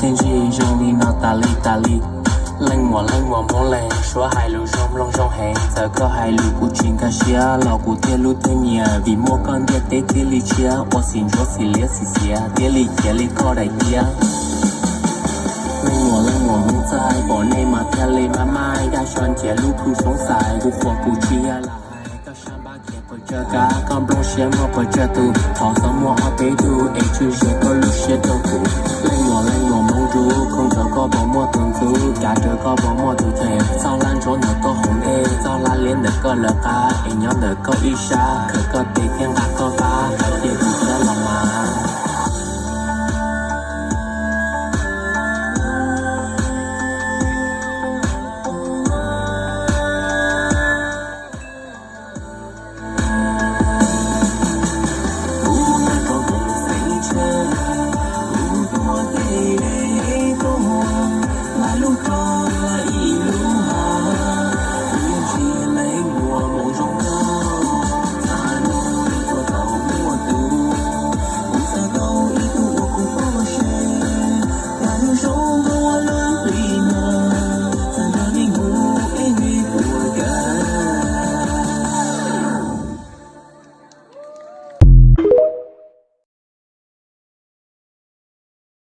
天气让你脑大利大利。冷漠猛冷，说海路容黑，这个海路不进个下，老古铁路对面，比莫干的得铁里切，我心说是烈是些，铁里靠来些。冷漠梦在，บอกในมาเทเลมาไม้ได้ชวนเที่ยวลูกผู้สงสัยกูฝัวกูเชียร์ละก็ฉันบ้าเขียนเปิดเจอกาก็ปลงเชียร์มาเปิดเจอตูถอดสมองเอาไปดูเอชื่อเชียร์ก็รู้เชียร์ตัวกู冷漠梦住空着ก็บอกมัวตุนซูกาเจอก็บอกมัวตุเทเศร้าล้านจนเธอก็หงเอเศร้าล้านเลี้ยนเด็กก็เลิกกาเอ็นย้อนเด็กก็อิชาเคยก็เด็กยังรักก็บ้าเดี๋ยวกูจะลองมา